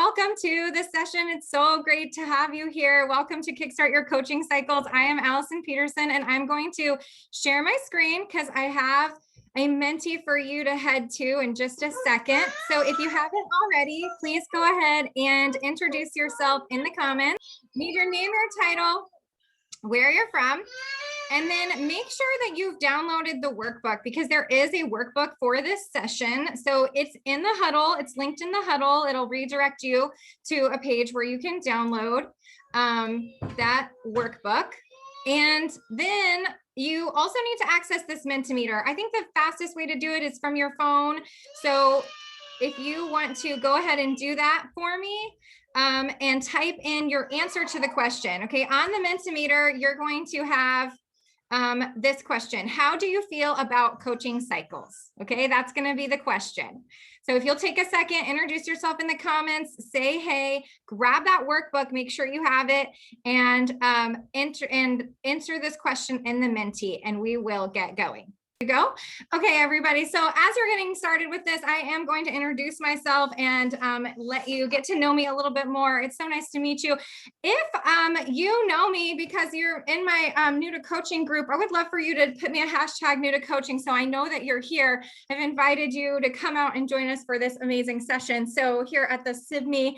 welcome to this session. It's so great to have you here. Welcome to Kickstart Your Coaching Cycles. I am Allison Peterson, and I'm going to share my screen because I have a mentee for you to head to in just a second. So if you haven't already, please go ahead and introduce yourself in the comments. Need your name, your title, where you're from, and then make sure that you've downloaded the workbook because there is a workbook for this session. So it's in the huddle, it's linked in the huddle. It'll redirect you to a page where you can download that workbook. And then you also need to access this Mentimeter. I think the fastest way to do it is from your phone. So if you want to go ahead and do that for me, and type in your answer to the question. Okay, on the Mentimeter, you're going to have this question: how do you feel about coaching cycles? Okay, that's going to be the question. So if you'll take a second, introduce yourself in the comments, say hey, grab that workbook, make sure you have it, and answer this question in the Menti, and we will get going. Go. Okay, everybody. So as we're getting started with this, I am going to introduce myself and let you get to know me a little bit more. It's so nice to meet you. If you know me because you're in my new to coaching group, I would love for you to put me a hashtag new to coaching so I know that you're here. I've invited you to come out and join us for this amazing session. So here at the Sibme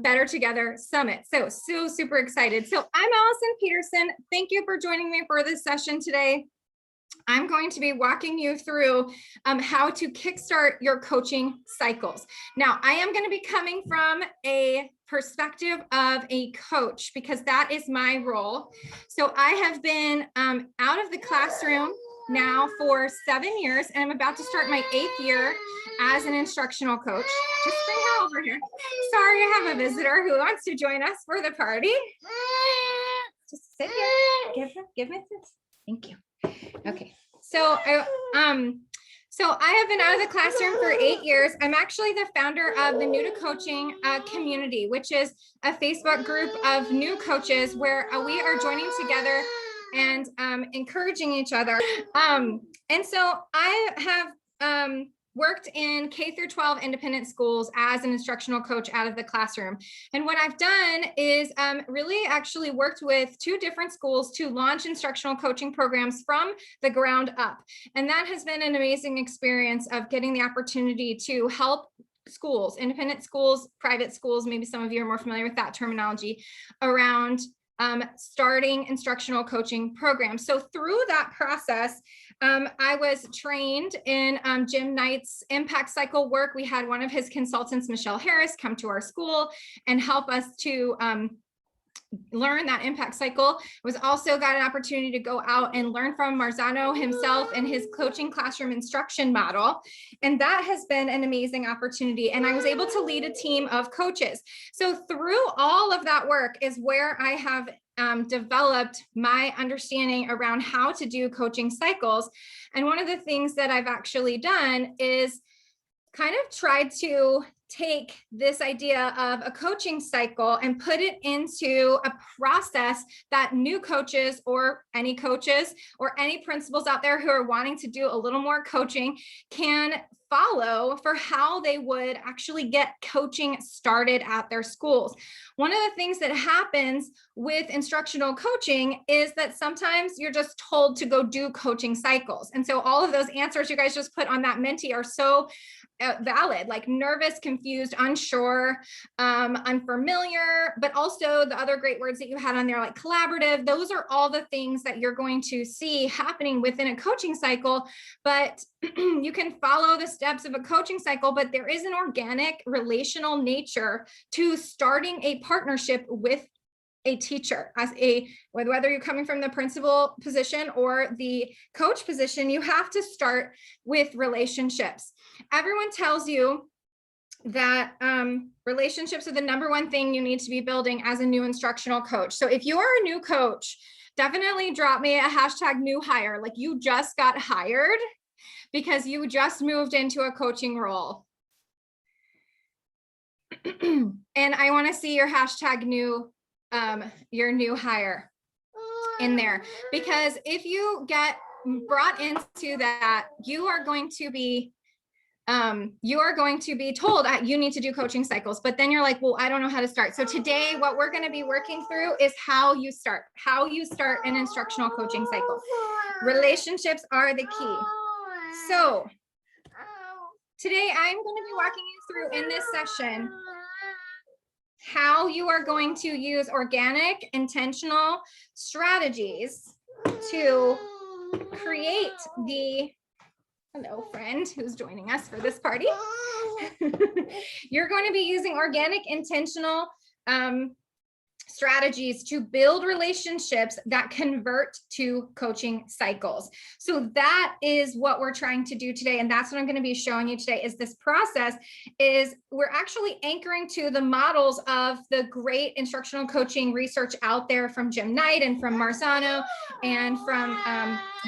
Better Together Summit. So super excited. So I'm Allison Peterson. Thank you for joining me for this session today. I'm going to be walking you through how to kickstart your coaching cycles. Now, I am going to be coming from a perspective of a coach because that is my role. So I have been out of the classroom now for 7 years, and I'm about to start my 8th year as an instructional coach. Just bring her over here. Sorry, I have a visitor who wants to join us for the party. Just sit here. Give me this. Thank you. Okay, so I have been out of the classroom for 8 years. I'm actually the founder of the New to Coaching community, which is a Facebook group of new coaches where we are joining together and encouraging each other. And so I have worked in K through 12 independent schools as an instructional coach out of the classroom. And what I've done is really actually worked with 2 different schools to launch instructional coaching programs from the ground up. And that has been an amazing experience of getting the opportunity to help schools, independent schools, private schools, maybe some of you are more familiar with that terminology, around starting instructional coaching programs. So through that process, I was trained in Jim Knight's impact cycle work. We had one of his consultants, Michelle Harris, come to our school and help us to learn that impact cycle. Was also got an opportunity to go out and learn from Marzano himself and his coaching classroom instruction model. And that has been an amazing opportunity. And I was able to lead a team of coaches. So through all of that work is where I have developed my understanding around how to do coaching cycles. And one of the things that I've actually done is kind of tried to take this idea of a coaching cycle and put it into a process that new coaches or any principals out there who are wanting to do a little more coaching can follow for how they would actually get coaching started at their schools. One of the things that happens with instructional coaching is that sometimes you're just told to go do coaching cycles. And so all of those answers you guys just put on that Menti are so valid, like nervous, confused, unsure, unfamiliar, but also the other great words that you had on there, like collaborative. Those are all the things that you're going to see happening within a coaching cycle, but you can follow the steps of a coaching cycle, but there is an organic relational nature to starting a partnership with a teacher. Whether you're coming from the principal position or the coach position, you have to start with relationships. Everyone tells you that relationships are the #1 thing you need to be building as a new instructional coach. So if you are a new coach, definitely drop me a hashtag new hire, like you just got hired because you just moved into a coaching role. And I want to see your hashtag your new hire in there, because if you get brought into that, you are going to be you are going to be told that you need to do coaching cycles, but then you're like, well, I don't know how to start. So today, what we're going to be working through is how you start an instructional coaching cycle. Relationships are the key. So today I'm going to be walking you through in this session how you are going to use organic, intentional strategies to create the, hello friend who's joining us for this party. You're going to be using organic, intentional strategies to build relationships that convert to coaching cycles. So that is what we're trying to do today. And that's what I'm going to be showing you today is this process is we're actually anchoring to the models of the great instructional coaching research out there from Jim Knight and from Marzano and from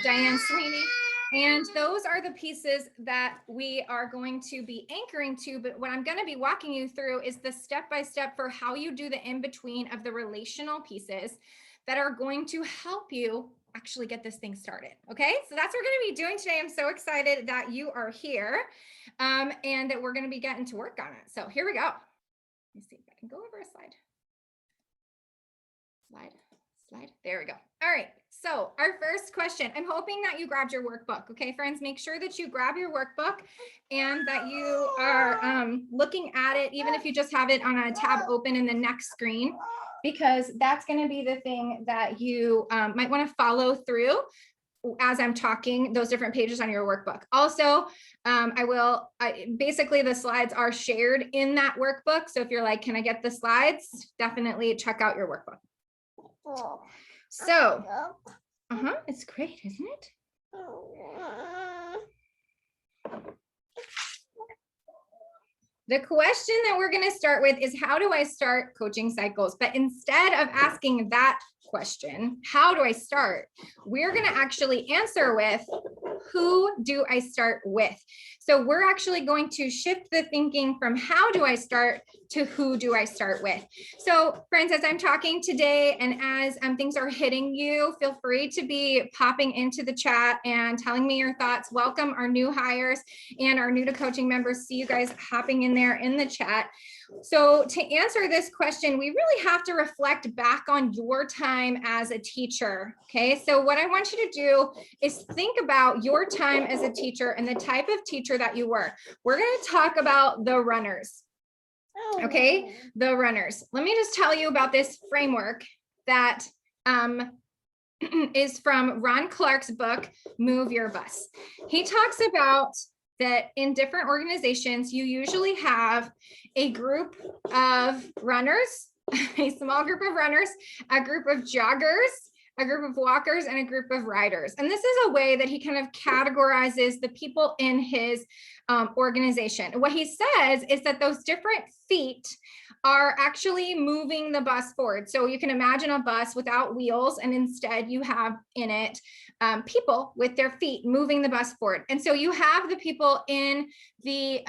Diane Sweeney. And those are the pieces that we are going to be anchoring to. But what I'm going to be walking you through is the step-by-step for how you do the in-between of the relational pieces that are going to help you actually get this thing started. Okay, so that's what we're going to be doing today. I'm so excited that you are here and that we're going to be getting to work on it. So here we go. Let me see if I can go over a slide. There we go. All right. So our first question, I'm hoping that you grabbed your workbook. Okay, friends, make sure that you grab your workbook and that you are looking at it, even if you just have it on a tab open in the next screen, because that's going to be the thing that you might want to follow through as I'm talking those different pages on your workbook. Also, basically the slides are shared in that workbook. So if you're like, can I get the slides? Definitely check out your workbook. So, it's great, isn't it? The question that we're going to start with is how do I start coaching cycles? But instead of asking that question, how do I start? We're going to actually answer with who do I start with? So we're actually going to shift the thinking from how do I start to who do I start with? So friends, as I'm talking today and as things are hitting you, feel free to be popping into the chat and telling me your thoughts. Welcome our new hires and our new to coaching members. See you guys hopping in there in the chat. So to answer this question, we really have to reflect back on your time as a teacher. Okay, so what I want you to do is think about your time as a teacher and the type of teacher that you were. We're going to talk about the runners. Okay, the runners. Let me just tell you about this framework that is from Ron Clark's book, Move Your Bus. He talks about that in different organizations, you usually have a group of runners, a small group of runners, a group of joggers, a group of walkers, and a group of riders. And this is a way that he kind of categorizes the people in his organization. What he says is that those different feet are actually moving the bus forward. So you can imagine a bus without wheels, and instead you have in it people with their feet moving the bus forward. And so you have the people in the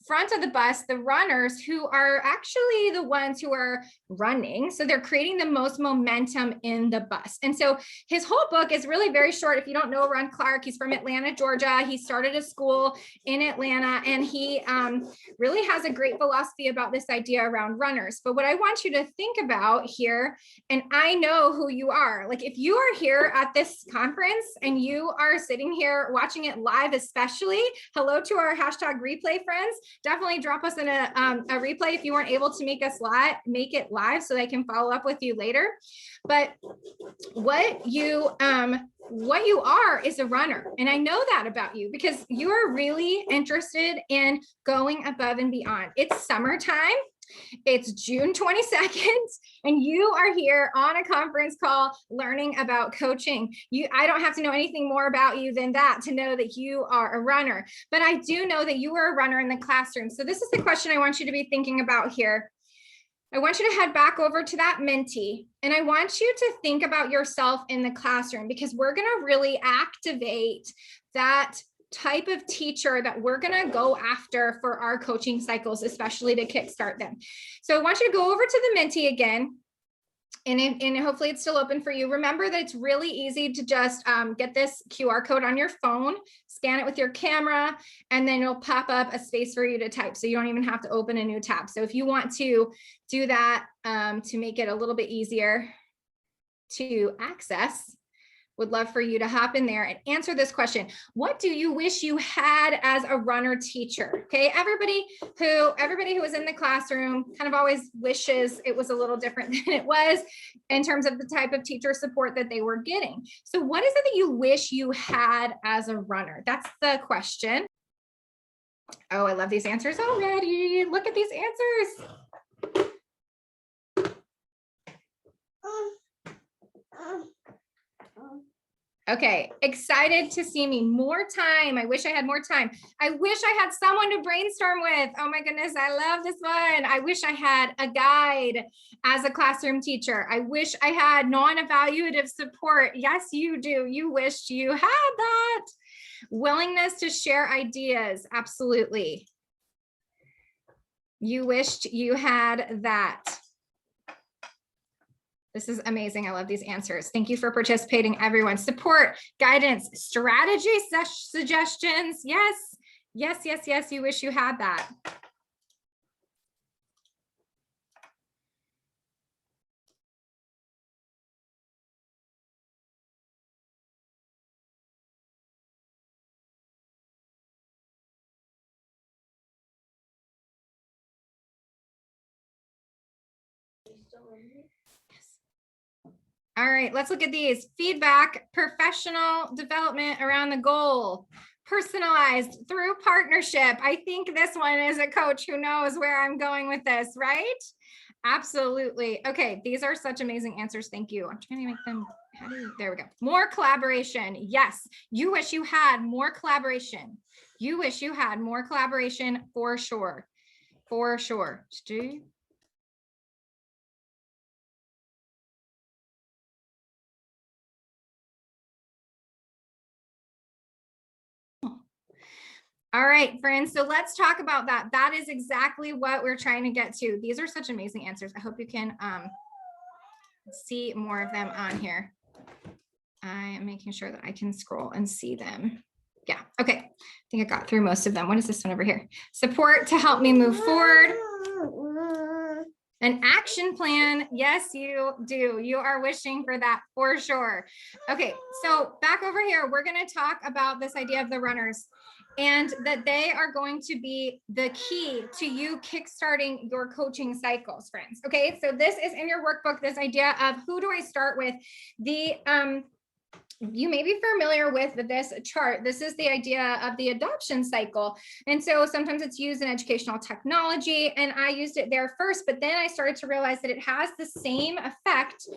front of the bus, the runners, who are actually the ones who are running. So they're creating the most momentum in the bus. And so his whole book is really very short. If you don't know Ron Clark, he's from Atlanta, Georgia. He started a school in Atlanta, and he really has a great philosophy about this idea around runners. But what I want you to think about here, and I know who you are, like if you are here at this conference and you are sitting here watching it live, especially, hello to our hashtag replay friends. Definitely drop us in a replay if you weren't able to make it live so they can follow up with you later. But what you are is a runner. And I know that about you because you are really interested in going above and beyond. It's summertime. It's June 22nd, and you are here on a conference call learning about coaching. I don't have to know anything more about you than that to know that you are a runner, but I do know that you are a runner in the classroom. So this is the question I want you to be thinking about here. I want you to head back over to that Menti, and I want you to think about yourself in the classroom, because we're going to really activate that type of teacher that we're going to go after for our coaching cycles, especially to kickstart them. So I want you to go over to the Menti again. and hopefully it's still open for you. Remember that it's really easy to just get this QR code on your phone, scan it with your camera, and then it'll pop up a space for you to type. So you don't even have to open a new tab. So if you want to do that to make it a little bit easier to access, would love for you to hop in there and answer this question. What do you wish you had as a runner teacher? Okay, everybody who was in the classroom kind of always wishes it was a little different than it was in terms of the type of teacher support that they were getting. So what is it that you wish you had as a runner? That's the question. Oh, I love these answers already. Look at these answers. Okay, excited to see me. More time. I wish I had more time. I wish I had someone to brainstorm with. Oh my goodness, I love this one. I wish I had a guide as a classroom teacher. I wish I had non-evaluative support. Yes, you do. You wished you had that. Willingness to share ideas. Absolutely. You wished you had that. This is amazing. I love these answers. Thank you for participating, everyone. Support, guidance, strategy suggestions. Yes, yes, yes, yes. You wish you had that. All right, let's look at these. Feedback, professional development around the goal, personalized through partnership. I think this one is a coach who knows where I'm going with this, right? Absolutely. Okay, these are such amazing answers. Thank you. I'm trying to make them, there we go. More collaboration. Yes, you wish you had more collaboration. You wish you had more collaboration for sure. For sure. Stu? All right, friends. So let's talk about that. That is exactly what we're trying to get to. These are such amazing answers. I hope you can see more of them on here. I am making sure that I can scroll and see them. Yeah. Okay. I think I got through most of them. What is this one over here? Support to help me move forward. An action plan. Yes, you do. You are wishing for that for sure. Okay. So back over here, we're going to talk about this idea of the runners, and that they are going to be the key to you kickstarting your coaching cycles, friends. Okay, so this is in your workbook, this idea of who do I start with? You may be familiar with this chart. This is the idea of the adoption cycle. And so sometimes it's used in educational technology, and I used it there first, but then I started to realize that it has the same effect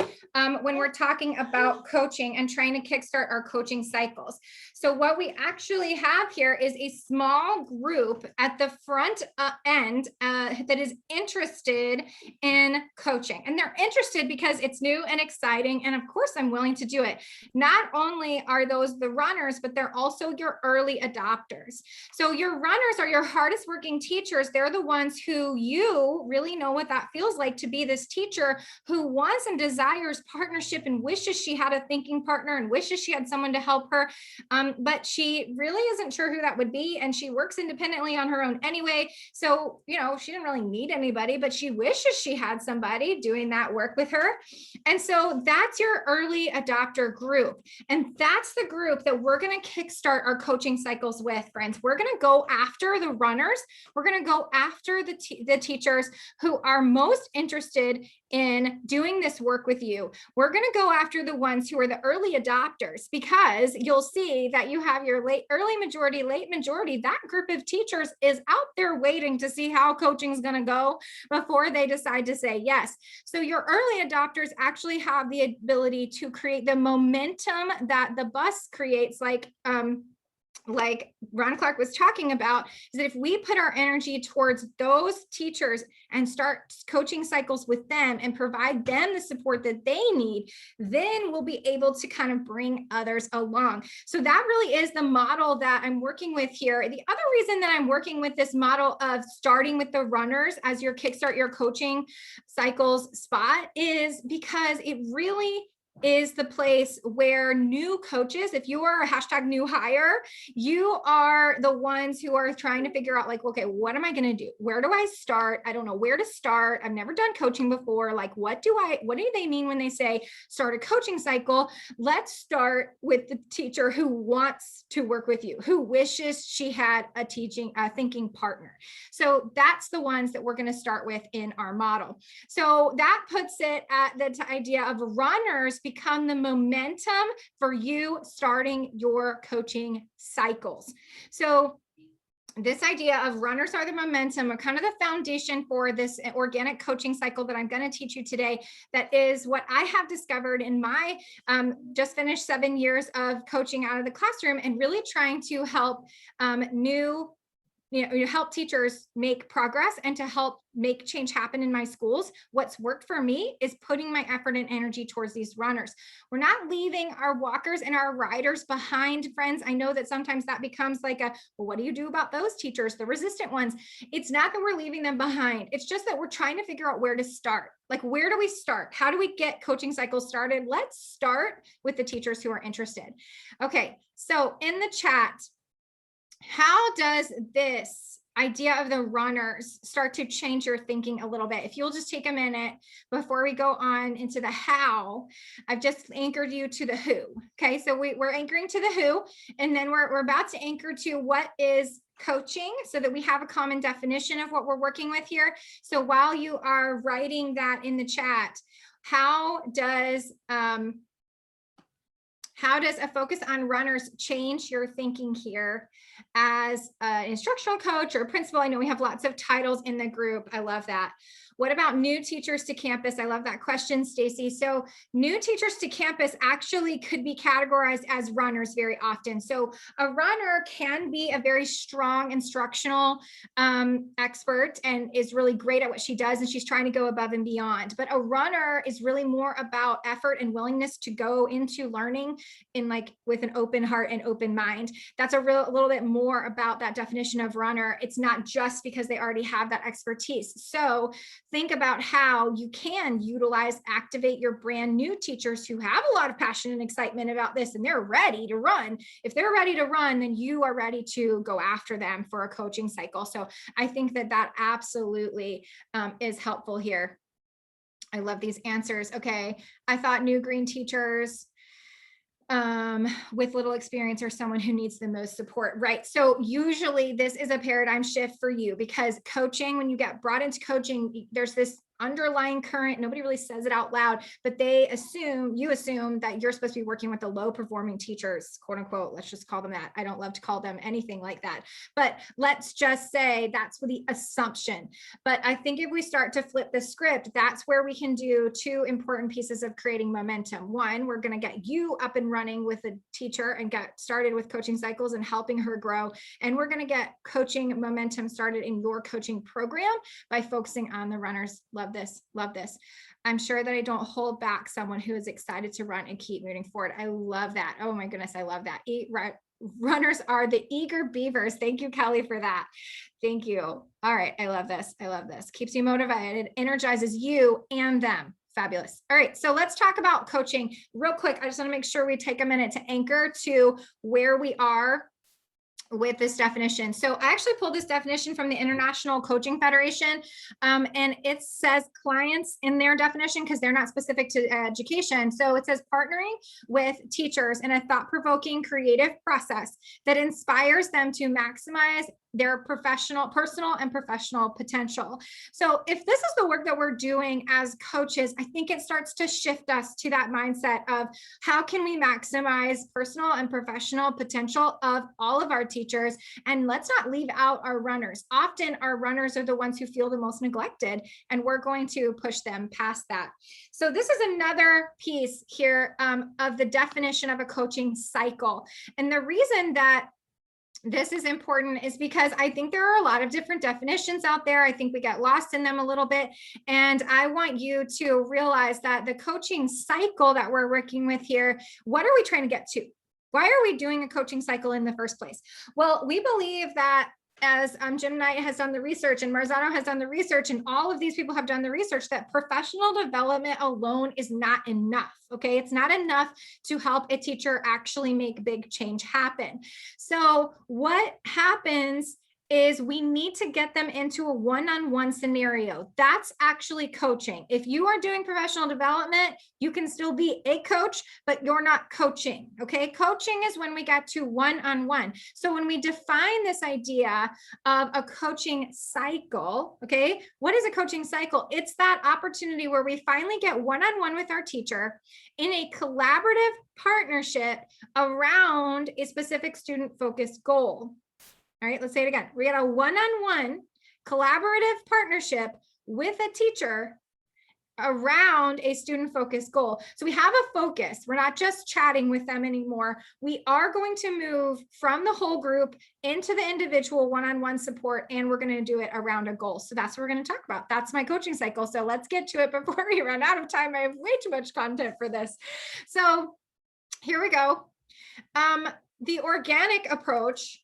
when we're talking about coaching and trying to kickstart our coaching cycles. So what we actually have here is a small group at the front end that is interested in coaching. And they're interested because it's new and exciting. And of course, I'm willing to do it. Not only are those the runners, but they're also your early adopters. So your runners are your hardest working teachers. They're the ones who you really know what that feels like to be this teacher who wants and desires partnership and wishes she had a thinking partner and wishes she had someone to help her. But she really isn't sure who that would be. And she works independently on her own anyway. So, you know, she didn't really need anybody, but she wishes she had somebody doing that work with her. And so that's your early adopter group. And that's the group that we're going to kickstart our coaching cycles with, friends. We're going to go after the runners. We're going to go after the teachers who are most interested in doing this work with you. We're going to go after the ones who are the early adopters, because you'll see that you have your early majority, late majority. That group of teachers is out there waiting to see how coaching is going to go before they decide to say yes. So your early adopters actually have the ability to create the momentum that the bus creates, like like Ron Clark was talking about, is that if we put our energy towards those teachers and start coaching cycles with them and provide them the support that they need, then we'll be able to kind of bring others along. So that really is the model that I'm working with here. The other reason that I'm working with this model of starting with the runners as your Kickstart Your Coaching Cycles spot is because it really is the place where new coaches, if you are a hashtag new hire, you are the ones who are trying to figure out like, okay, what am I going to do? Where do I start? I don't know where to start. I've never done coaching before. Like, what do they mean when they say start a coaching cycle? Let's start with the teacher who wants to work with you, who wishes she had a thinking partner. So that's the ones that we're going to start with in our model. So that puts it at the idea of runners become the momentum for you starting your coaching cycles. So this idea of runners are the momentum, are kind of the foundation for this organic coaching cycle that I'm going to teach you today. That is what I have discovered in my just finished 7 years of coaching out of the classroom and really trying to help help teachers make progress and to help make change happen in my schools. What's worked for me is putting my effort and energy towards these runners. We're not leaving our walkers and our riders behind, friends. I know that sometimes that becomes like well, what do you do about those teachers, the resistant ones? It's not that we're leaving them behind. It's just that we're trying to figure out where to start. Like, where do we start? How do we get coaching cycles started? Let's start with the teachers who are interested. Okay, so in the chat, how does this idea of the runners start to change your thinking a little bit? If you'll just take a minute before we go on into the how, I've just anchored you to the who. Okay, so we're anchoring to the who, and then we're about to anchor to what is coaching so that we have a common definition of what we're working with here. So while you are writing that in the chat, how does a focus on runners change your thinking here as an instructional coach or principal? I know we have lots of titles in the group. I love that. What about new teachers to campus? I love that question, Stacy. So new teachers to campus actually could be categorized as runners very often. So a runner can be a very strong instructional expert and is really great at what she does, and she's trying to go above and beyond. But a runner is really more about effort and willingness to go into learning with an open heart and open mind. That's a little bit more about that definition of runner. It's not just because they already have that expertise. So think about how you can activate your brand new teachers who have a lot of passion and excitement about this, and they're ready to run. If they're ready to run, then you are ready to go after them for a coaching cycle. So I think that absolutely is helpful here. I love these answers. Okay, I thought new green teachers with little experience or someone who needs the most support, right? So usually this is a paradigm shift for you, because coaching, when you get brought into coaching, there's this underlying current. Nobody really says it out loud, but you assume that you're supposed to be working with the low performing teachers, quote unquote. Let's just call them that. I don't love to call them anything like that, but let's just say that's the assumption. But I think if we start to flip the script, that's where we can do two important pieces of creating momentum. One, we're going to get you up and running with a teacher and get started with coaching cycles and helping her grow. And we're going to get coaching momentum started in your coaching program by focusing on the runners. Love this. I'm sure that I don't hold back someone who is excited to run and keep moving forward. I love that. Oh my goodness, I love that. Runners are the eager beavers. Thank you, Kelly, for that. Thank you. All right, I love this. Keeps you motivated, energizes you and them. Fabulous. All right, so let's talk about coaching real quick. I just want to make sure we take a minute to anchor to where we are with this definition. So I actually pulled this definition from the International Coaching Federation, and it says clients in their definition because they're not specific to education. So it says partnering with teachers in a thought-provoking creative process that inspires them to maximize their personal and professional potential. So if this is the work that we're doing as coaches, I think it starts to shift us to that mindset of how can we maximize personal and professional potential of all of our teachers, and let's not leave out our runners. Often our runners are the ones who feel the most neglected, and we're going to push them past that. So this is another piece here of the definition of a coaching cycle. And the reason that this is important is because I think there are a lot of different definitions out there. I think we get lost in them a little bit. And I want you to realize that the coaching cycle that we're working with here, what are we trying to get to? Why are we doing a coaching cycle in the first place? Well, we believe that as Jim Knight has done the research and Marzano has done the research and all of these people have done the research, that professional development alone is not enough. Okay, it's not enough to help a teacher actually make big change happen. So what happens is we need to get them into a one-on-one scenario. That's actually coaching. If you are doing professional development, you can still be a coach, but you're not coaching, okay? Coaching is when we get to one-on-one. So when we define this idea of a coaching cycle, okay, what is a coaching cycle? It's that opportunity where we finally get one-on-one with our teacher in a collaborative partnership around a specific student-focused goal. All right, let's say it again. We got a one-on-one collaborative partnership with a teacher around a student-focused goal. So we have a focus. We're not just chatting with them anymore. We are going to move from the whole group into the individual one-on-one support, and we're going to do it around a goal. So that's what we're going to talk about. That's my coaching cycle. So let's get to it before we run out of time. I have way too much content for this. So here we go. The organic approach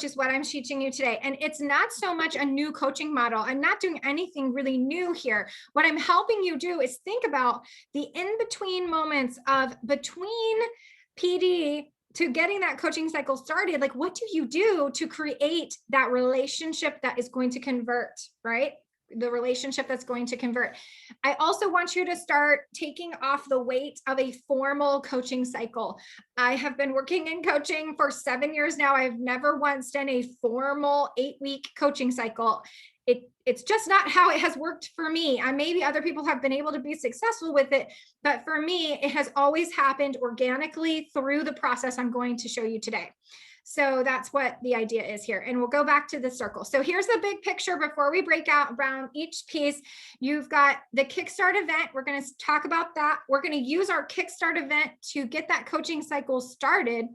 is what I'm teaching you today. And it's not so much a new coaching model. I'm not doing anything really new here. What I'm helping you do is think about the in-between moments of between PD to getting that coaching cycle started. Like, what do you do to create that relationship that is going to convert, right? The relationship that's going to convert. I also want you to start taking off the weight of a formal coaching cycle. I have been working in coaching for 7 years now. I've never once done a formal 8-week coaching cycle. It's just not how it has worked for me. Maybe other people have been able to be successful with it, but for me, it has always happened organically through the process I'm going to show you today. So that's what the idea is here. And we'll go back to the circle. So here's the big picture before we break out around each piece. You've got the Kickstart event. We're going to talk about that. We're going to use our Kickstart event to get that coaching cycle started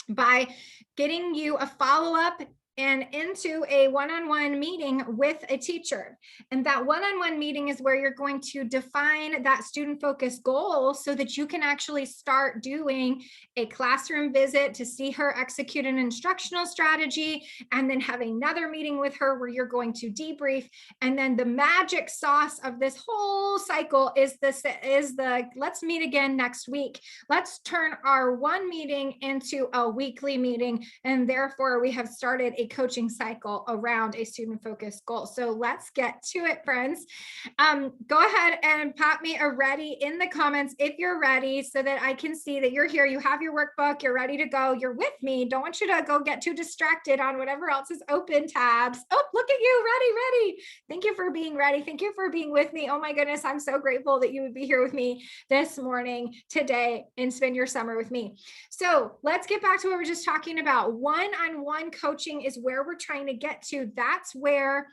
by getting you a follow-up and into a one-on-one meeting with a teacher. And that one-on-one meeting is where you're going to define that student-focused goal so that you can actually start doing a classroom visit to see her execute an instructional strategy, and then have another meeting with her where you're going to debrief. And then the magic sauce of this whole cycle is the let's meet again next week. Let's turn our one meeting into a weekly meeting. And therefore we have started a coaching cycle around a student-focused goal. So let's get to it, friends. Go ahead and pop me a ready in the comments if you're ready, so that I can see that you're here. You have your workbook, you're ready to go, you're with me. Don't want you to go get too distracted on whatever else is open tabs. Oh, look at you, ready. Thank you for being ready. Thank you for being with me. Oh my goodness, I'm so grateful that you would be here with me this morning, today, and spend your summer with me. So let's get back to what we're just talking about. One-on-one coaching is where we're trying to get to. That's where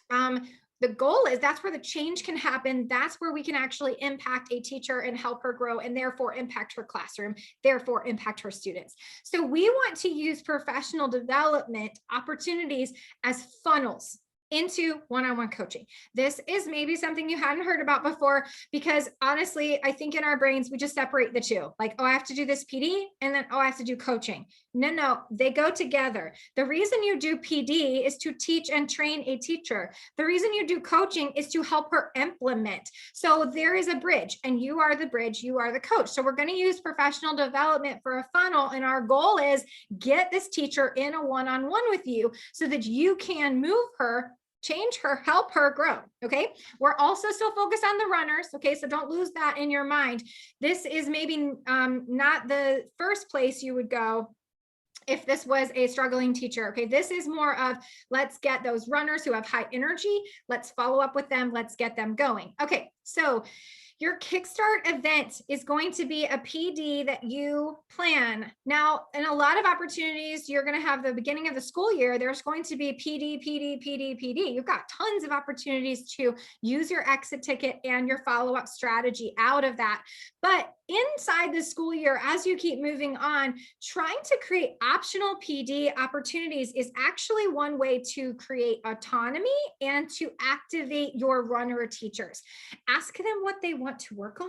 the goal is. That's where the change can happen. That's where we can actually impact a teacher and help her grow, and therefore impact her classroom, therefore impact her students. So we want to use professional development opportunities as funnels into one-on-one coaching. This is maybe something you hadn't heard about before, because honestly, I think in our brains, we just separate the two. Like, oh, I have to do this PD, and then, oh, I have to do coaching. No, they go together. The reason you do PD is to teach and train a teacher. The reason you do coaching is to help her implement. So there is a bridge, and you are the bridge, you are the coach. So we're going to use professional development for a funnel, and our goal is get this teacher in a one-on-one with you so that you can move her, change her, help her grow. Okay. We're also still focused on the runners. Okay. So don't lose that in your mind. This is maybe not the first place you would go if this was a struggling teacher. Okay. This is more of, let's get those runners who have high energy. Let's follow up with them. Let's get them going. Okay. So Your Kickstart event is going to be a PD that you plan. Now, in a lot of opportunities, you're going to have the beginning of the school year, there's going to be PD. You've got tons of opportunities to use your exit ticket and your follow-up strategy out of that. But inside the school year, as you keep moving on, trying to create optional PD opportunities is actually one way to create autonomy and to activate your runner teachers. Ask them what they want to work on,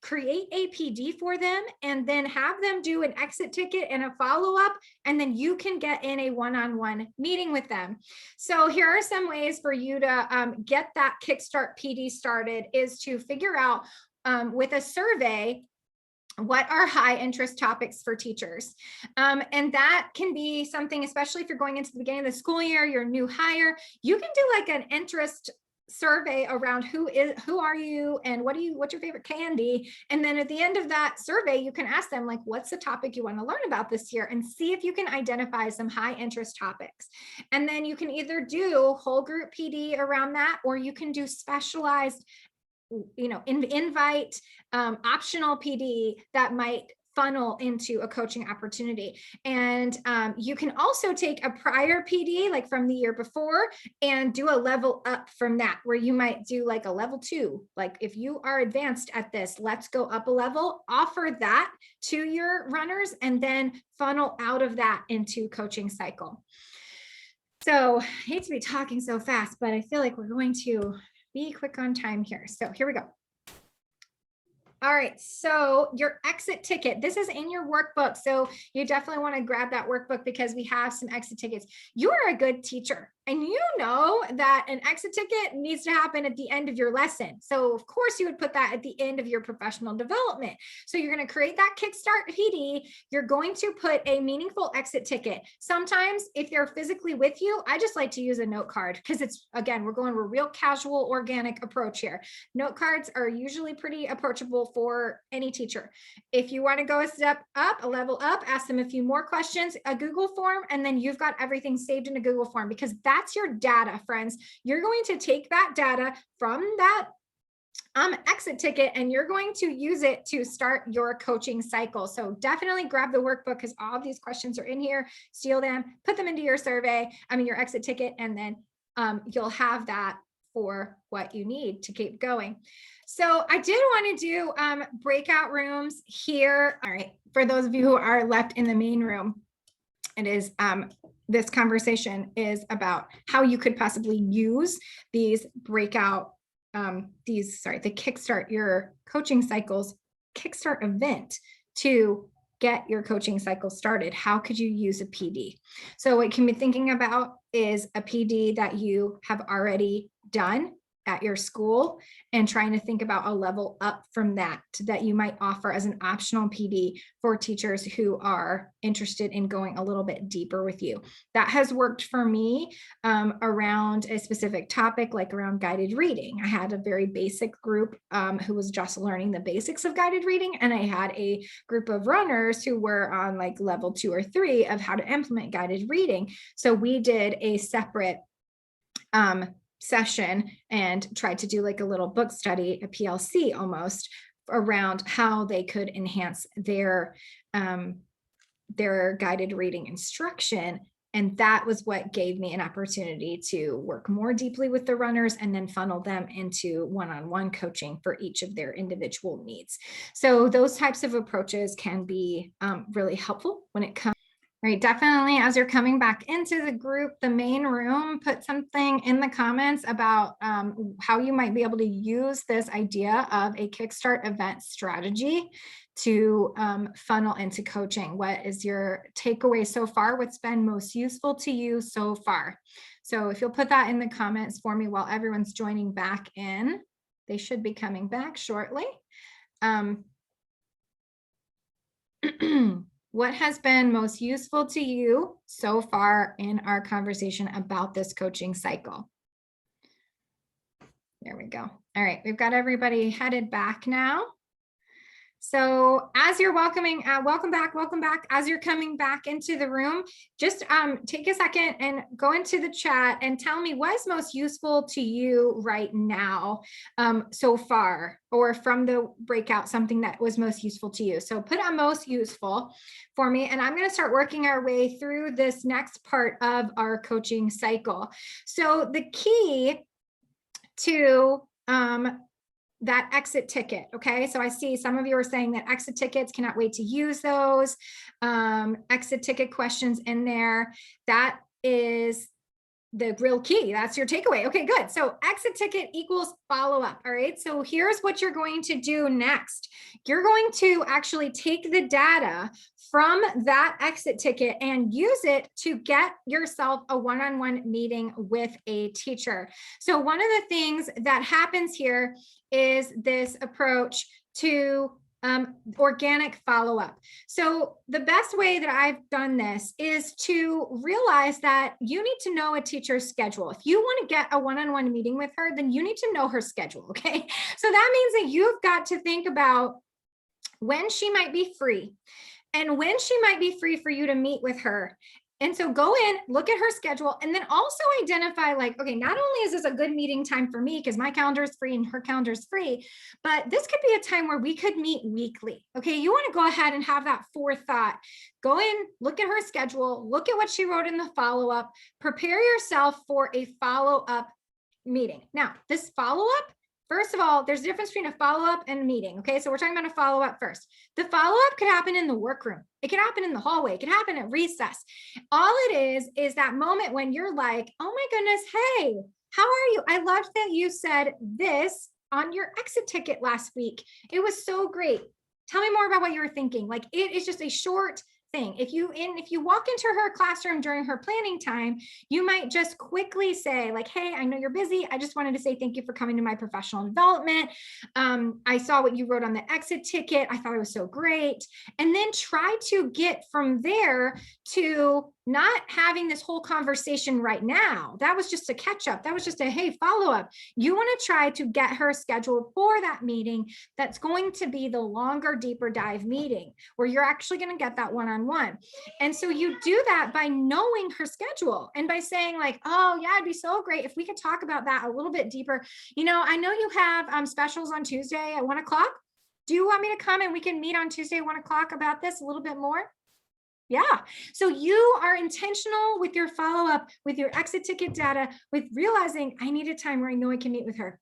create a PD for them, and then have them do an exit ticket and a follow-up, and then you can get in a one-on-one meeting with them. So here are some ways for you to get that Kickstart PD started, is to figure out with a survey, what are high interest topics for teachers? And that can be something, especially if you're going into the beginning of the school year, you're a new hire, you can do like an interest survey around who are you and what's your favorite candy. And then at the end of that survey, you can ask them, like, what's the topic you want to learn about this year, and see if you can identify some high interest topics. And then you can either do whole group PD around that, or you can do specialized, invite optional PD that might funnel into a coaching opportunity. And you can also take a prior PD, like from the year before, and do a level up from that, where you might do like a level 2. Like, if you are advanced at this, let's go up a level, offer that to your runners, and then funnel out of that into coaching cycle. So I hate to be talking so fast, but I feel like we're going to be quick on time here. So here we go. All right, so your exit ticket, this is in your workbook. So you definitely want to grab that workbook, because we have some exit tickets. You are a good teacher, and you know that an exit ticket needs to happen at the end of your lesson. So of course you would put that at the end of your professional development. So you're going to create that Kickstart PD. You're going to put a meaningful exit ticket. Sometimes if they're physically with you, I just like to use a note card, because it's, again, we're going with a real casual, organic approach here. Note cards are usually pretty approachable for any teacher. If you want to go a step up, a level up, ask them a few more questions, a Google form, and then you've got everything saved in a Google form, because that's your data, friends. You're going to take that data from that exit ticket, and you're going to use it to start your coaching cycle. So definitely grab the workbook, because all of these questions are in here. Steal them, put them into your survey, your exit ticket, and then you'll have that for what you need to keep going. So I did want to do breakout rooms here. All right, for those of you who are left in the main room, it is this conversation is about how you could possibly use these breakout, the Kickstart Your Coaching Cycles Kickstart event to get your coaching cycle started. How could you use a PD? So what you can be thinking about is a PD that you have already done at your school, and trying to think about a level up from that you might offer as an optional PD for teachers who are interested in going a little bit deeper with you. That has worked for me around a specific topic, like around guided reading. I had a very basic group who was just learning the basics of guided reading, and I had a group of runners who were on like level 2 or 3 of how to implement guided reading. So we did a separate session and tried to do like a little book study, a PLC almost, around how they could enhance their guided reading instruction. And that was what gave me an opportunity to work more deeply with the runners, and then funnel them into one-on-one coaching for each of their individual needs. So those types of approaches can be really helpful when it comes. Right, definitely, as you're coming back into the group, the main room, put something in the comments about how you might be able to use this idea of a Kickstart event strategy to funnel into coaching. What is your takeaway so far? What's been most useful to you so far? So if you'll put that in the comments for me while everyone's joining back in, they should be coming back shortly. What has been most useful to you so far in our conversation about this coaching cycle? There we go. All right, we've got everybody headed back now. So as you're welcome back. As you're coming back into the room, just take a second and go into the chat and tell me what's most useful to you right now so far, or from the breakout, something that was most useful to you. So put on most useful for me, and I'm going to start working our way through this next part of our coaching cycle. So the key to that exit ticket. Okay. So I see some of you are saying that exit tickets, cannot wait to use those exit ticket questions in there. That is the real key. That's your takeaway. Okay, good. So exit ticket equals follow-up. All right. So here's what you're going to do next. You're going to actually take the data from that exit ticket and use it to get yourself a one-on-one meeting with a teacher. So one of the things that happens here is this approach to organic follow-up. So the best way that I've done this is to realize that you need to know a teacher's schedule. If you want to get a one-on-one meeting with her, then you need to know her schedule. Okay. So that means that you've got to think about when she might be free and when she might be free for you to meet with her. And so go in, look at her schedule, and then also identify like, okay, not only is this a good meeting time for me because my calendar is free and her calendar is free, but this could be a time where we could meet weekly. Okay, you want to go ahead and have that forethought. Go in, look at her schedule, look at what she wrote in the follow-up, prepare yourself for a follow-up meeting. Now, this follow-up, first of all, there's a difference between a follow-up and a meeting. Okay, so we're talking about a follow-up first. The follow-up could happen in the workroom. It could happen in the hallway. It could happen at recess. All it is that moment when you're like, oh my goodness, hey, how are you? I loved that you said this on your exit ticket last week. It was so great. Tell me more about what you were thinking. Like, it is just a short thing. If you walk into her classroom during her planning time, you might just quickly say like, hey, I know you're busy. I just wanted to say thank you for coming to my professional development. I saw what you wrote on the exit ticket. I thought it was so great. And then try to get from there to not having this whole conversation right now. That was just a catch up. That was just a, hey, follow up. You want to try to get her scheduled for that meeting. That's going to be the longer, deeper dive meeting where you're actually going to get that one-on-one. And so you do that by knowing her schedule and by saying like, oh yeah, it'd be so great if we could talk about that a little bit deeper. You know, I know you have specials on Tuesday at 1 o'clock. Do you want me to come and we can meet on Tuesday at 1 o'clock about this a little bit more? Yeah. So you are intentional with your follow-up, with your exit ticket data, with realizing I need a time where I know I can meet with her.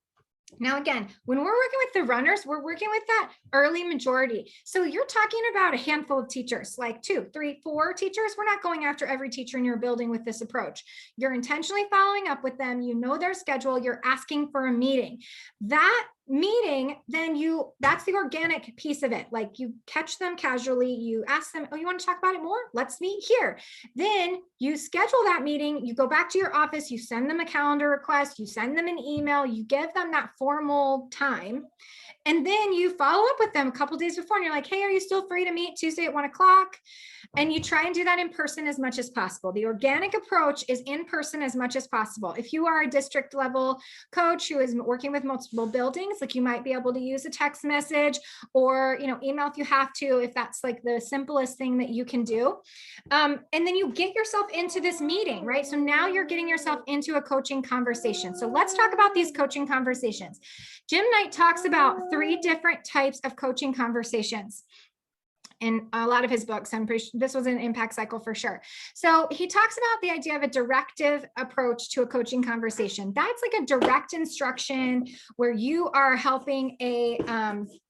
Now, again, when we're working with the runners, we're working with that early majority. So you're talking about a handful of teachers, like 2, 3, 4 teachers. We're not going after every teacher in your building with this approach. You're intentionally following up with them. You know their schedule. You're asking for a meeting. That meeting, then that's the organic piece of it. Like you catch them casually, you ask them, oh, you want to talk about it more? Let's meet here. Then you schedule that meeting, you go back to your office, you send them a calendar request, you send them an email, you give them that formal time. And then you follow up with them a couple days before and you're like, hey, are you still free to meet Tuesday at 1 o'clock? And you try and do that in person as much as possible. The organic approach is in person as much as possible. If you are a district level coach who is working with multiple buildings, like you might be able to use a text message or, email if you have to, if that's like the simplest thing that you can do. And then you get yourself into this meeting, right? So now you're getting yourself into a coaching conversation. So let's talk about these coaching conversations. Jim Knight talks about 3 different types of coaching conversations in a lot of his books. I'm pretty sure this was an impact cycle for sure. So he talks about the idea of a directive approach to a coaching conversation. That's like a direct instruction where you are helping a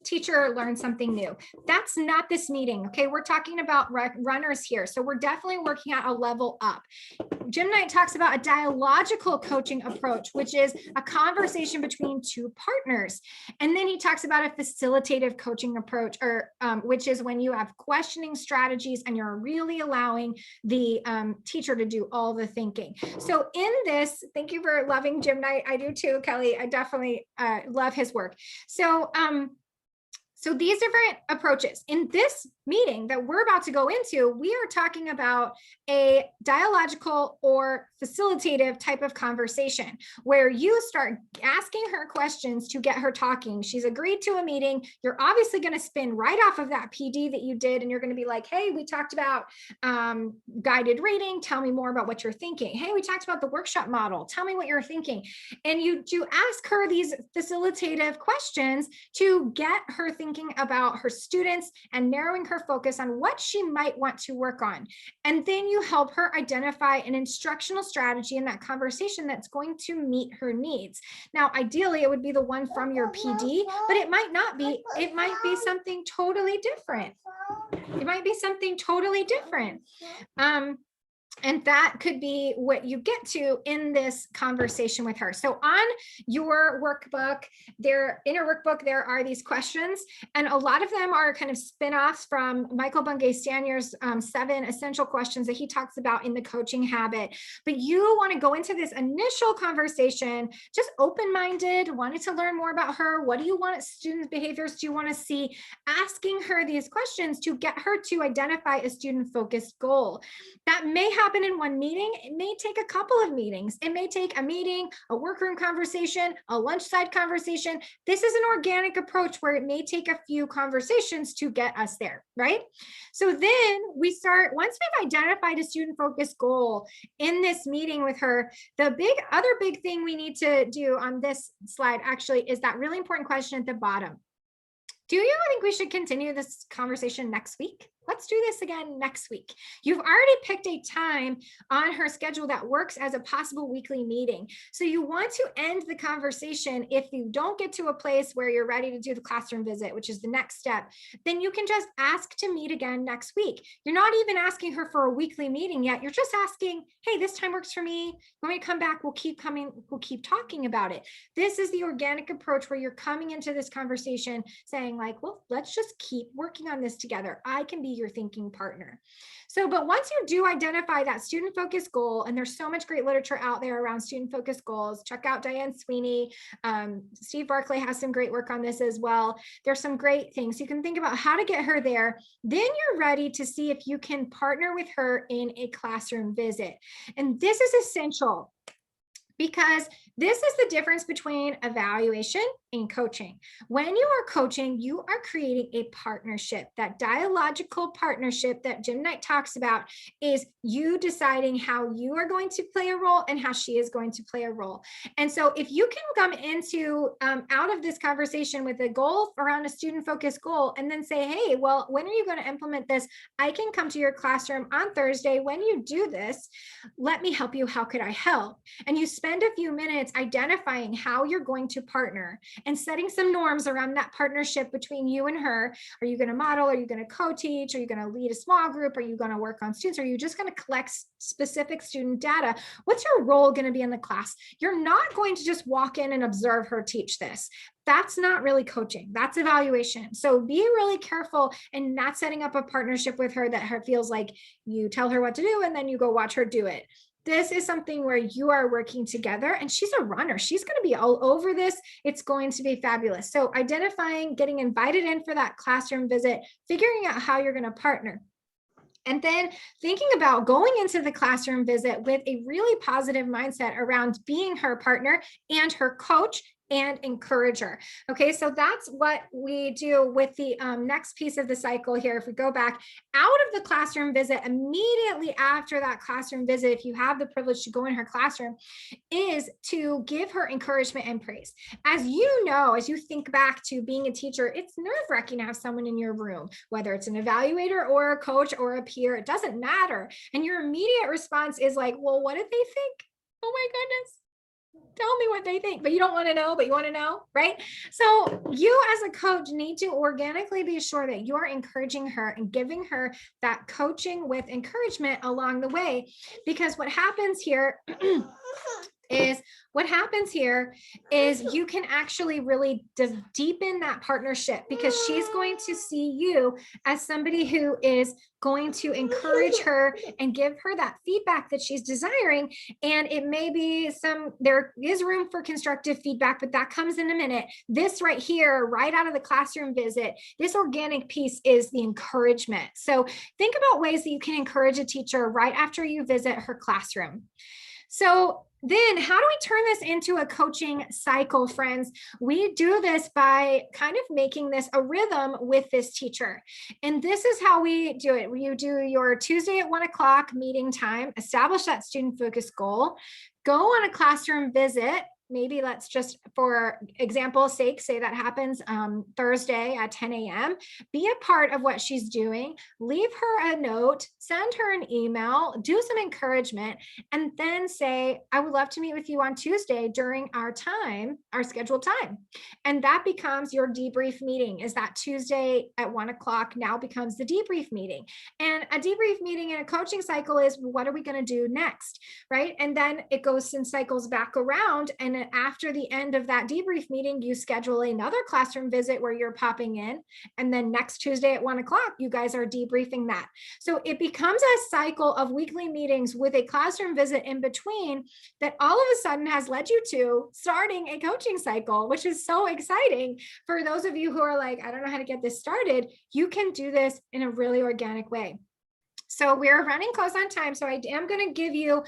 teacher learn something new. That's not this meeting. Okay. We're talking about runners here. So we're definitely working at a level up. Jim Knight talks about a dialogical coaching approach, which is a conversation between 2 partners. And then he talks about a facilitative coaching approach, or which is when you have questioning strategies and you're really allowing the teacher to do all the thinking. So in this, thank you for loving Jim Knight. I do too, Kelly. I definitely love his work. So So these different approaches in this meeting that we're about to go into, we are talking about a dialogical or facilitative type of conversation where you start asking her questions to get her talking. She's agreed to a meeting. You're obviously going to spin right off of that PD that you did. And you're going to be like, hey, we talked about guided reading. Tell me more about what you're thinking. Hey, we talked about the workshop model. Tell me what you're thinking. And you do ask her these facilitative questions to get her thinking about her students and narrowing her focus on what she might want to work on. And then you help her identify an instructional strategy in that conversation that's going to meet her needs. Now, ideally, it would be the one from your PD, but it might not be. It might be something totally different. It might be something totally different. And that could be what you get to in this conversation with her. So on your workbook, there are these questions, and a lot of them are kind of spin-offs from Michael Bungay-Stanier's 7 essential questions that he talks about in the coaching habit. But you want to go into this initial conversation just open-minded, wanting to learn more about her. What do you want? Student behaviors do you want to see? Asking her these questions to get her to identify a student-focused goal. That may happen in one meeting. It may take a couple of meetings. It may take a meeting, a workroom conversation, a lunchside conversation. This is an organic approach where it may take a few conversations to get us there, right? So then we start, once we've identified a student-focused goal in this meeting with her, the other big thing we need to do on this slide actually is that really important question at the bottom. Do you think we should continue this conversation next week? Let's do this again next week. You've already picked a time on her schedule that works as a possible weekly meeting. So you want to end the conversation. If you don't get to a place where you're ready to do the classroom visit, which is the next step, then you can just ask to meet again next week. You're not even asking her for a weekly meeting yet. You're just asking, hey, this time works for me. When we come back, we'll keep talking about it. This is the organic approach where you're coming into this conversation saying like, well, let's just keep working on this together. I can be your thinking partner. So, but once you do identify that student-focused goal, and there's so much great literature out there around student-focused goals, check out Diane Sweeney. Steve Barclay has some great work on this as well. There's some great things. You can think about how to get her there. Then you're ready to see if you can partner with her in a classroom visit. And this is essential, because this is the difference between evaluation and coaching. When you are coaching, you are creating a partnership. That dialogical partnership that Jim Knight talks about is you deciding how you are going to play a role and how she is going to play a role. And so if you can come into out of this conversation with a goal around a student-focused goal and then say, hey, well, when are you going to implement this? I can come to your classroom on Thursday. When you do this, let me help you. How could I help? And you spend a few minutes identifying how you're going to partner and setting some norms around that partnership between you and her. Are you going to model? Are you going to co-teach? Are you going to lead a small group? Are you going to work on students? Are you just going to collect specific student data? What's your role going to be in the class? You're not going to just walk in and observe her teach this. That's not really coaching. That's evaluation. So be really careful in not setting up a partnership with her that her feels like you tell her what to do and then you go watch her do it. This is something where you are working together, and she's a runner. She's going to be all over this. It's going to be fabulous. So identifying, getting invited in for that classroom visit, figuring out how you're going to partner. And then thinking about going into the classroom visit with a really positive mindset around being her partner and her coach and encourager. Okay, so that's what we do with the next piece of the cycle here. If we go back out of the classroom visit, immediately after that classroom visit, if you have the privilege to go in her classroom, is to give her encouragement and praise. As you know, as you think back to being a teacher, it's nerve-wracking to have someone in your room, whether it's an evaluator or a coach or a peer, it doesn't matter. And your immediate response is like, well, what did they think? Oh my goodness. Tell me what they think, but you don't want to know, but you want to know, right? So you as a coach need to organically be sure that you are encouraging her and giving her that coaching with encouragement along the way, because what happens here is what happens here is you can actually really deepen that partnership, because she's going to see you as somebody who is going to encourage her and give her that feedback that she's desiring. And it may be there is room for constructive feedback, but that comes in a minute. This right here, right out of the classroom visit, this organic piece is the encouragement. So think about ways that you can encourage a teacher right after you visit her classroom. So then how do we turn this into a coaching cycle, friends? We do this by kind of making this a rhythm with this teacher. And this is how we do it. You do your Tuesday at 1 o'clock meeting time, establish that student focused goal, go on a classroom visit. Maybe let's just, for example's sake, say that happens Thursday at 10 a.m. Be a part of what she's doing, leave her a note, send her an email, do some encouragement, and then say, I would love to meet with you on Tuesday during our scheduled time. And that becomes your debrief meeting. Is that Tuesday at 1 o'clock now becomes the debrief meeting. And a debrief meeting in a coaching cycle is, what are we going to do next, right? And then it goes and cycles back around, and after the end of that debrief meeting, you schedule another classroom visit where you're popping in. And then next Tuesday at 1 o'clock, you guys are debriefing that. So it becomes a cycle of weekly meetings with a classroom visit in between that all of a sudden has led you to starting a coaching cycle, which is so exciting. For those of you who are like, I don't know how to get this started, you can do this in a really organic way. So we're running close on time. So I am going to give you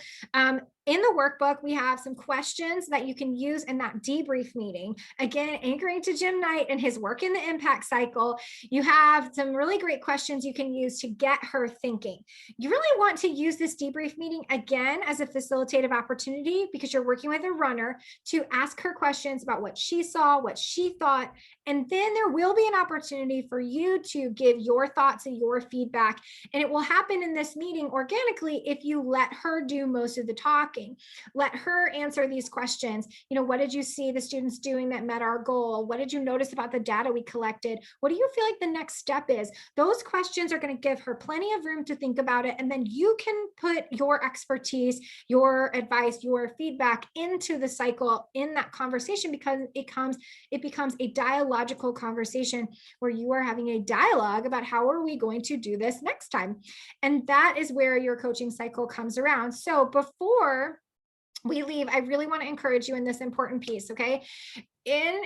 in the workbook, we have some questions that you can use in that debrief meeting. Again, anchoring to Jim Knight and his work in the impact cycle. You have some really great questions you can use to get her thinking. You really want to use this debrief meeting again as a facilitative opportunity, because you're working with a runner, to ask her questions about what she saw, what she thought, and then there will be an opportunity for you to give your thoughts and your feedback. And it will happen in this meeting organically if you let her do most of the talking. Let her answer these questions. You know, what did you see the students doing that met our goal? What did you notice about the data we collected? What do you feel like the next step is? Those questions are going to give her plenty of room to think about it. And then you can put your expertise, your advice, your feedback into the cycle in that conversation, because it becomes a dialogical conversation where you are having a dialogue about how are we going to do this next time. And that is where your coaching cycle comes around. So before we leave, I really want to encourage you in this important piece, okay? In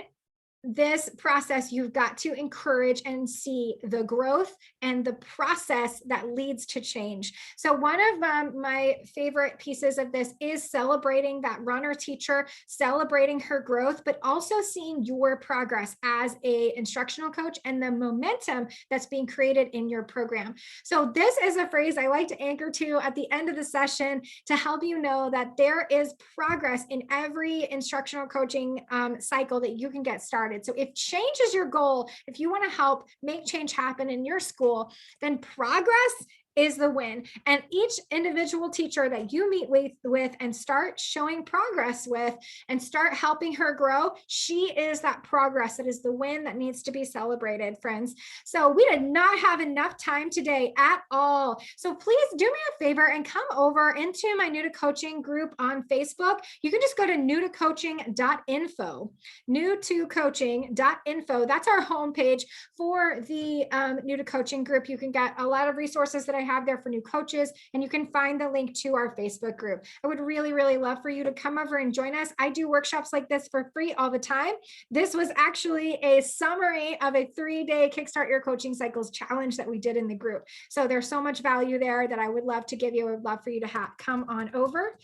this process, you've got to encourage and see the growth and the process that leads to change. So one of my favorite pieces of this is celebrating that runner teacher, celebrating her growth, but also seeing your progress as an instructional coach and the momentum that's being created in your program. So this is a phrase I like to anchor to at the end of the session to help you know that there is progress in every instructional coaching cycle that you can get started. So if change is your goal, if you want to help make change happen in your school, then progress is the win. And each individual teacher that you meet with and start showing progress with and start helping her grow, she is that progress. That is the win that needs to be celebrated, friends. So we did not have enough time today at all. So please do me a favor and come over into my New to Coaching group on Facebook. You can just go to newtocoaching.info, newtocoaching.info. That's our homepage for the New to Coaching group. You can get a lot of resources that I have there for new coaches, and you can find the link to our Facebook group. I would really, really love for you to come over and join us. I do workshops like this for free all the time. This was actually a summary of a 3-day Kickstart Your Coaching Cycles challenge that we did in the group. So there's so much value there that I would love to give you. I would love for you to come on over.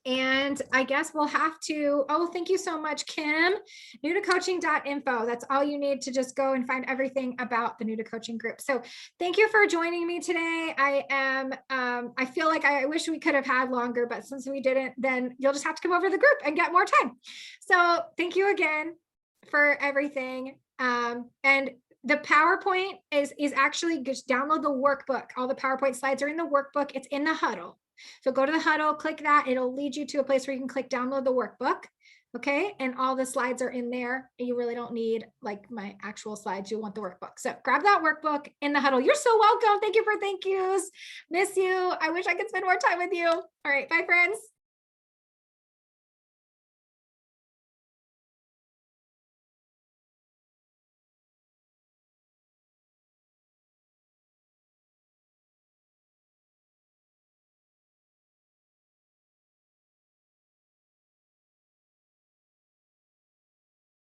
And I guess we'll have to, oh, thank you so much, Kim. newtocoaching.info. That's all you need to just go and find everything about the New to Coaching group. So thank you for joining me today. I feel like I wish we could have had longer, but since we didn't, then you'll just have to come over to the group and get more time. So thank you again for everything. And the PowerPoint is actually just download the workbook. All the PowerPoint slides are in the workbook. It's in the huddle. So go to the huddle, click that. It'll lead you to a place where you can click download the workbook. Okay. And all the slides are in there. You really don't need like my actual slides. You want the workbook. So grab that workbook in the huddle. You're so welcome. Thank you for thank yous. Miss you. I wish I could spend more time with you. All right. Bye, friends.